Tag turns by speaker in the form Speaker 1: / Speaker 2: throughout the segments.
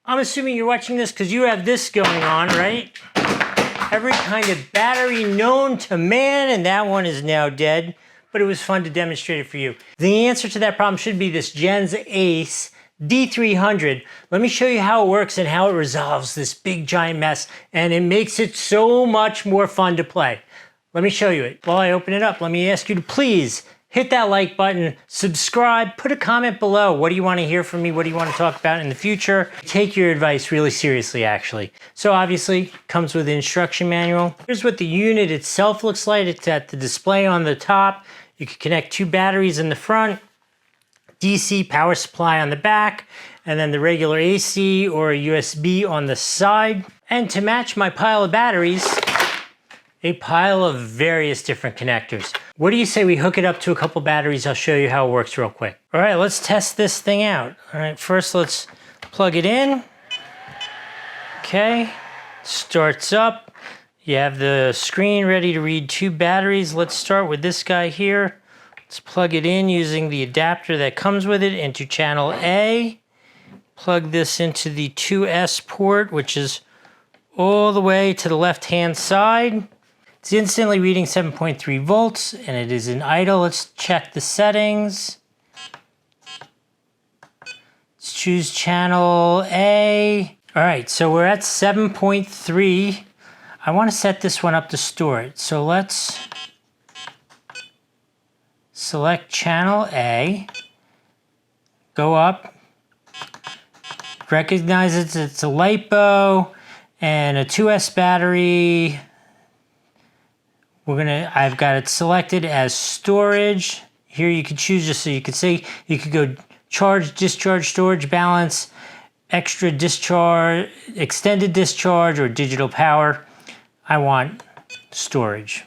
Speaker 1: I'm assuming you're watching this because you have this going on, right? Every kind of battery known to man, and that one is now dead, but it was fun to demonstrate it for you. The answer to that problem should be this Gens Ace D300. Let me show you how it works and how it resolves this big giant mess, and it makes it so much more fun to play. Let me show you it. While I open it up, let me ask you to please hit that like button, subscribe, put a comment below. What do you want to hear from me? What do you want to talk about in the future? Take your advice really seriously, actually. So obviously, comes with an instruction manual. Here's what the unit itself looks like. It's at the display on the top. You can connect 2 batteries in the front, DC power supply on the back, and then the regular AC or a USB on the side. And to match my pile of batteries, a pile of various different connectors. What do you say we hook it up to a couple batteries? I'll show you how it works real quick. All right, let's test this thing out. All right, first let's plug it in. Okay, starts up. You have the screen ready to read 2 batteries. Let's start with this guy here. Let's plug it in using the adapter that comes with it into channel A. Plug this into the 2S port, which is all the way to the left-hand side. It's instantly reading 7.3 volts, and it is in idle. Let's check the settings. Let's choose channel A. All right, so we're at 7.3. I want to set this one up to store it. So let's select channel A, go up, recognizes it's a LiPo and a 2S battery. I've got it selected as storage. Here you can choose, just so you can see, you could go charge, discharge, storage, balance, extra discharge, extended discharge, or digital power. I want storage.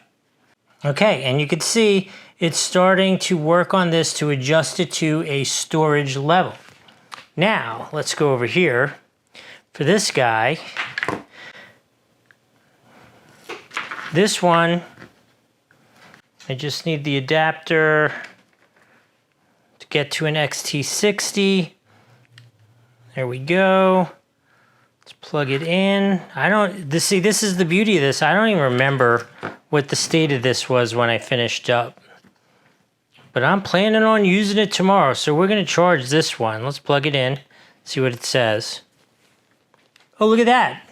Speaker 1: Okay, and you can see it's starting to work on this to adjust it to a storage level. Now, let's go over here. For this guy, this one, I just need the adapter to get to an XT60. There we go. Let's plug it in. See, this is the beauty of this. I don't even remember what the state of this was when I finished up. But I'm planning on using it tomorrow, so we're going to charge this one. Let's plug it in, see what it says. Oh, look at that.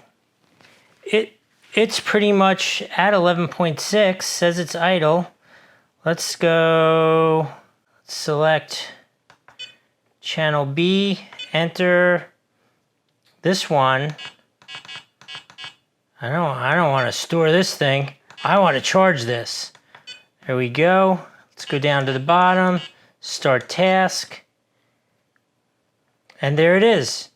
Speaker 1: It's pretty much at 11.6, says it's idle. Let's go select channel B, enter this one. I don't want to store this thing. I want to charge this. There we go. Let's go down to the bottom, start task. And there it is.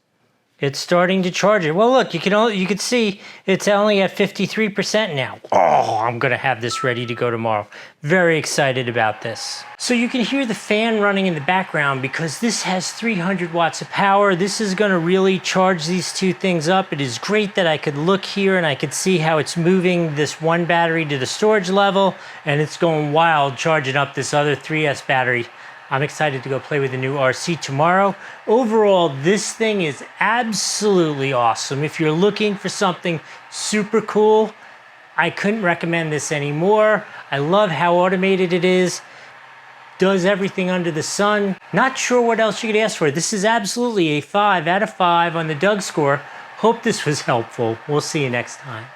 Speaker 1: It's starting to charge it. Well, look, you can see it's only at 53% now. Oh, I'm gonna have this ready to go tomorrow. Very excited about this. So you can hear the fan running in the background because this has 300 watts of power. This is gonna really charge these 2 things up. It is great that I could look here and I could see how it's moving this one battery to the storage level, and it's going wild charging up this other 3S battery. I'm excited to go play with the new RC tomorrow. Overall, this thing is absolutely awesome. If you're looking for something super cool, I couldn't recommend this anymore. I love how automated it is. Does everything under the sun. Not sure what else you could ask for. This is absolutely a 5 out of 5 on the Doug score. Hope this was helpful. We'll see you next time.